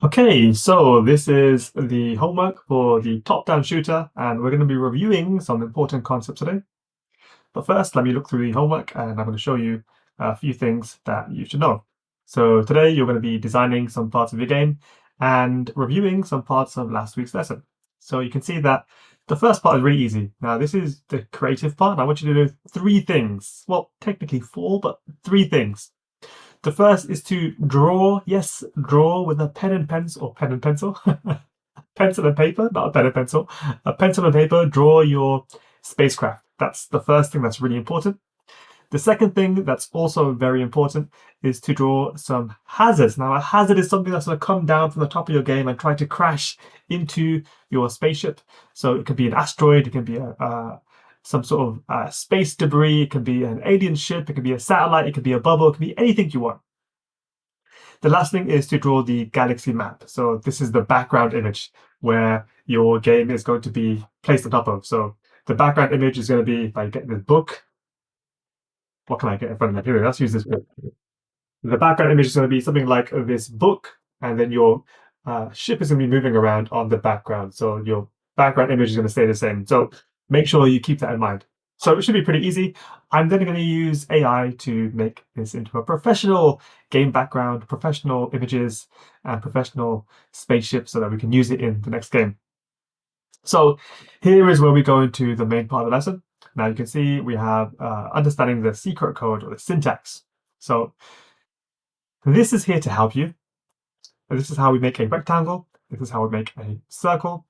Okay, so this is the homework for the top-down shooter, and we're going to be reviewing some important concepts today. But first, let me look through the homework, and I'm going to show you a few things that you should know. So today, you're going to be designing some parts of your game and reviewing some parts of last week's lesson. So you can see that the first part is really easy. Now, this is the creative part, and I want you to do three things. Well, technically four, but three things. The first is to draw, yes, draw with a pen and pencil, or pen and pencil, pencil and paper, not a pen and pencil. A pencil and paper, draw your spacecraft. That's the first thing that's really important. The second thing that's also very important is to draw some hazards. Now, a hazard is something that's going to come down from the top of your game and try to crash into your spaceship. So it could be an asteroid, it can be some sort of space debris, it can be an alien ship, it could be a satellite, it could be a bubble, it could be anything you want. The last thing is to draw the galaxy map. So this is the background image where your game is going to be placed on top of. So the background image is going to be, if I get this book, what can I get in front of me? Here, let's use this book. The background image is going to be something like this book, and then your ship is going to be moving around on the background. So your background image is going to stay the same. So make sure you keep that in mind. So it should be pretty easy. I'm then going to use AI to make this into a professional game background, professional images, and professional spaceship so that we can use it in the next game. So here is where we go into the main part of the lesson. Now you can see we have understanding the secret code or the syntax. So this is here to help you. This is how we make a rectangle. This is how we make a circle.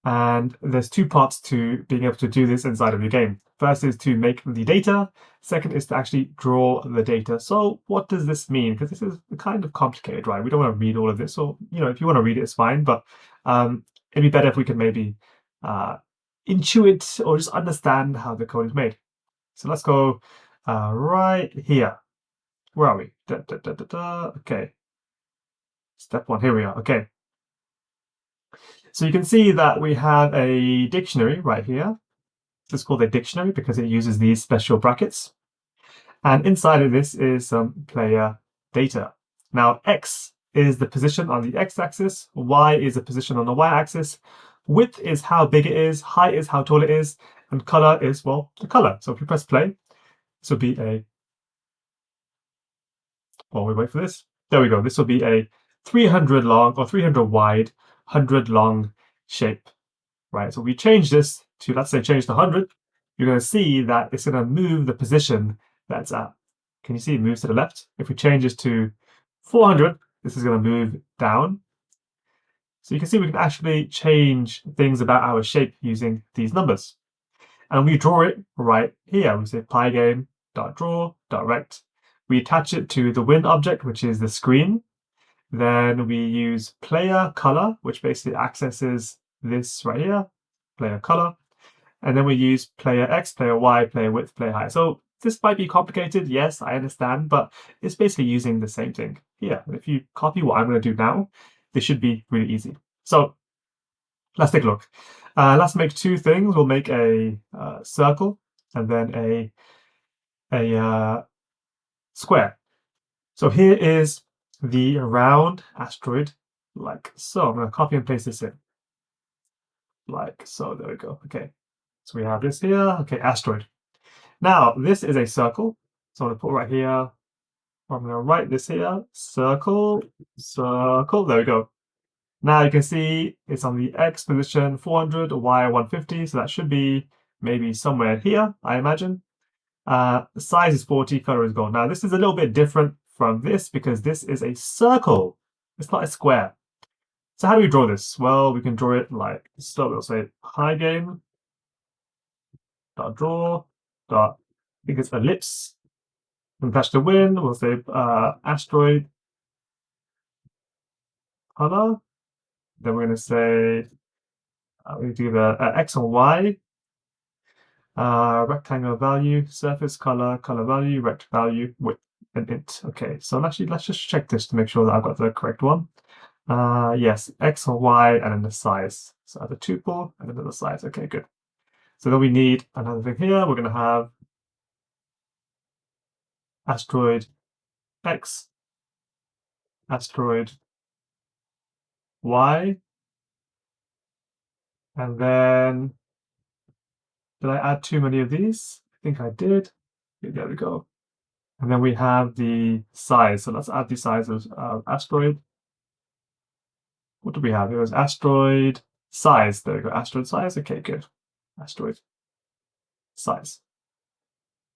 And there's two parts to being able to do this inside of your game. First is to make the data. Second is to actually draw the data. So what does this mean? Because this is kind of complicated, right? We don't want to read all of this. Or, if you want to read it, it's fine. But it'd be better if we could maybe intuit or just understand how the code is made. So let's go right here. Where are we? Okay. Step one, here we are. Okay. So you can see that we have a dictionary right here. This is called a dictionary because it uses these special brackets. And inside of this is some player data. Now, X is the position on the X-axis, Y is the position on the Y-axis, width is how big it is, height is how tall it is, and color is, well, the color. So if you press play, this will be a, while we wait for this, there we go. This will be a 300 long or 300 wide, 100 long shape, right? So we change this to, let's say, change to 100. You're going to see that it's going to move the position that's at. Can you see it moves to the left? If we change this to 400, this is going to move down. So you can see we can actually change things about our shape using these numbers. And we draw it right here. We say PyGame.draw.rect. We attach it to the win object, which is the screen. Then we use player color, which basically accesses this right here, player color. And then we use player X, player Y, player width, player height. So this might be complicated, yes, I understand, but it's basically using the same thing here. And if you copy what I'm going to do now, this should be really easy. So let's take a look. Let's make two things. We'll make a circle and then a square. So here is the round asteroid, like so. I'm going to copy and paste this in, like so. There we go. Okay, so we have this here. Okay, asteroid. Now this is a circle, so I'm going to put right here. I'm going to write this here. Circle, circle. There we go. Now you can see it's on the X position 400, Y 150, so that should be maybe somewhere here, I imagine. The size is 40, color is gold. Now this is a little bit different from this because this is a circle. It's not a square. So how do we draw this? Well, we can draw it like so. We'll say PyGame dot draw dot, I think it's ellipse. And attach the win. We'll say asteroid color. Then we're going to say we do the X and Y. Rectangle value, surface color, color value, rect value, width, and int. Okay, so actually let's just check this to make sure that I've got the correct one. Yes, X and Y, and then the size. So I have a tuple and then the size. Okay, good. So then we need another thing here. We're going to have asteroid X, asteroid y, and then did I add too many of these? I think I did. Okay, there we go. And then we have the size. So let's add the size of asteroid. What do we have? It was asteroid size. There we go. Asteroid size. Okay, good. Asteroid size.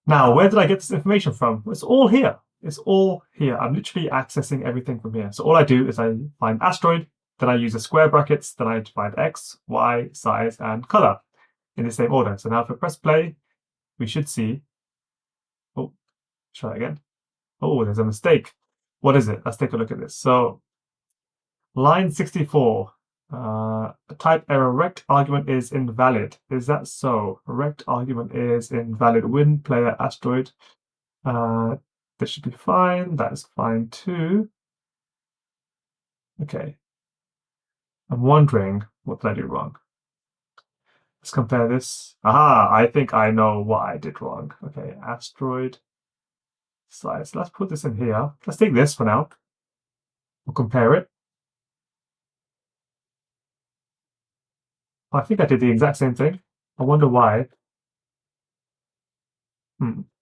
Now, where did I get this information from? It's all here. It's all here. I'm literally accessing everything from here. So all I do is I find asteroid, then I use the square brackets, then I find x, y, size, and color in the same order. So now if I press play, we should see, oh, try again. Oh, there's a mistake. What is it? Let's take a look at this. So line 64, type error, rect argument is invalid. Is that so? Rect argument is invalid. Win player asteroid. This should be fine. That is fine too. Okay. I'm wondering, what did I do wrong? Let's compare this. Aha, I think I know what I did wrong. Okay, asteroid size. Let's put this in here. Let's take this for now. We'll compare it. I think I did the exact same thing. I wonder why.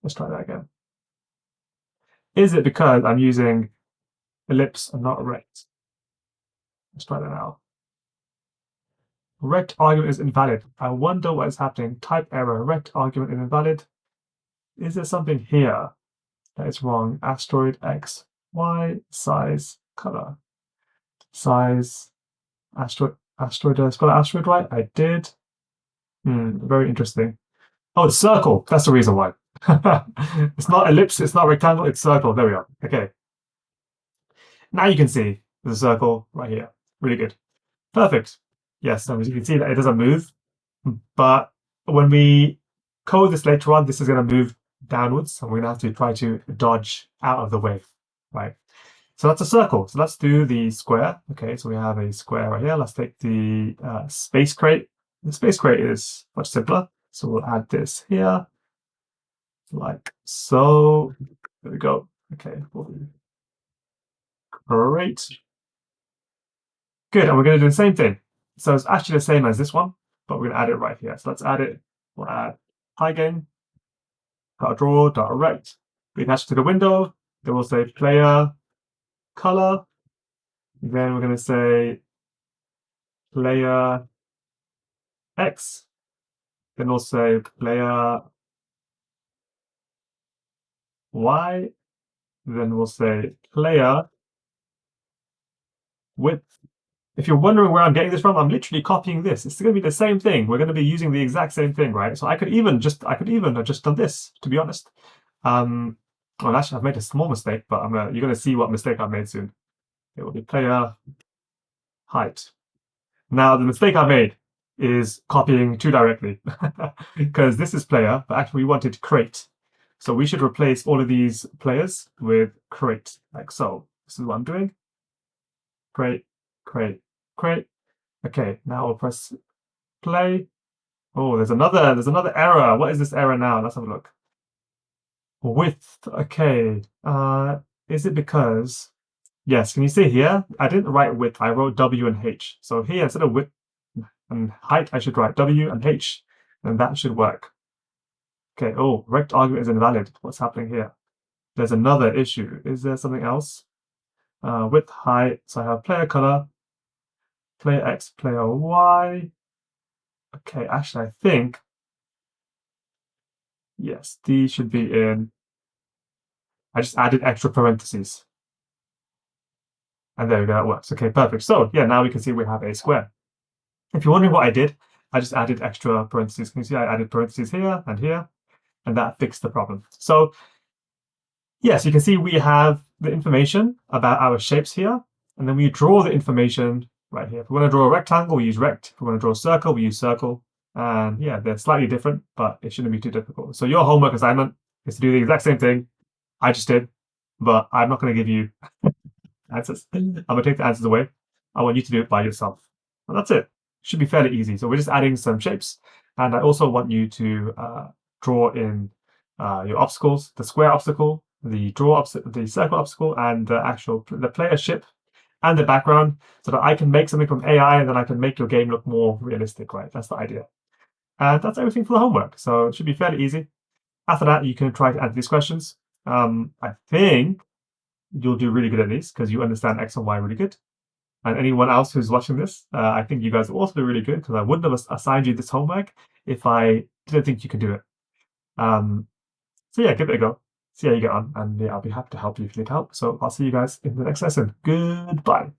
Let's try that again. Is it because I'm using ellipse and not rect? Let's try that now. Rect argument is invalid. I wonder what is happening. Type error. Rect argument is invalid. Is there something here that is wrong? Asteroid X, Y, size, color. Size, asteroid, did I spell asteroid right? I did. Very interesting. Oh, it's circle. That's the reason why. It's not ellipse, it's not rectangle, it's circle. There we are. Okay. Now you can see there's a circle right here. Really good. Perfect. Yes, so as you can see that it doesn't move, but when we code this later on, this is going to move downwards, and we're going to have to try to dodge out of the way, right? So that's a circle. So let's do the square. Okay, so we have a square right here. Let's take the space crate. The space crate is much simpler. So we'll add this here, like so. There we go. Okay, great. Good, and we're going to do the same thing. So it's actually the same as this one, but we're going to add it right here. So let's add it. We'll add PyGame, .draw, .rect. We attach it to the window. Then we'll say player color. Then we're going to say player X. Then we'll say player Y. Then we'll say player width. If you're wondering where I'm getting this from, I'm literally copying this. It's going to be the same thing. We're going to be using the exact same thing, right? So I could even have just done this, to be honest. Well, actually, I've made a small mistake, but you're going to see what mistake I've made soon. It will be player height. Now, the mistake I made is copying too directly because this is player, but actually we wanted crate. So we should replace all of these players with crate, like so. This is what I'm doing. Crate, crate, crate. Okay, now we'll press play. Oh, there's another error. What is this error now? Let's have a look. Width. Okay. Is it because yes, can you see here? I didn't write width, I wrote W and H. So here instead of width and height, I should write W and H, and that should work. Okay, oh, rect argument is invalid. What's happening here? There's another issue. Is there something else? Width, height. So I have player color, player X, player Y. Okay, actually, I think, yes, these should be in. I just added extra parentheses. And there we go, that works. Okay, perfect. So yeah, now we can see we have a square. If you're wondering what I did, I just added extra parentheses. Can you see I added parentheses here, and that fixed the problem. So yes, you can see we have the information about our shapes here, and then we draw the information right here. If we want to draw a rectangle, we use rect. If we want to draw a circle, we use circle. And yeah, they're slightly different, but it shouldn't be too difficult. So your homework assignment is to do the exact same thing I just did, but I'm not going to give you answers. I'm going to take the answers away. I want you to do it by yourself. And that's it. Should be fairly easy. So we're just adding some shapes. And I also want you to draw in your obstacles, the square obstacle, the circle obstacle, and the player ship and the background so that I can make something from AI and then I can make your game look more realistic, right? That's the idea. And that's everything for the homework. So it should be fairly easy. After that, you can try to answer these questions. I think you'll do really good at these because you understand X and Y really good. And anyone else who's watching this, I think you guys will also do really good because I wouldn't have assigned you this homework if I didn't think you could do it. So yeah, give it a go. See how you get on, and yeah, I'll be happy to help you if you need help. So I'll see you guys in the next lesson. Goodbye.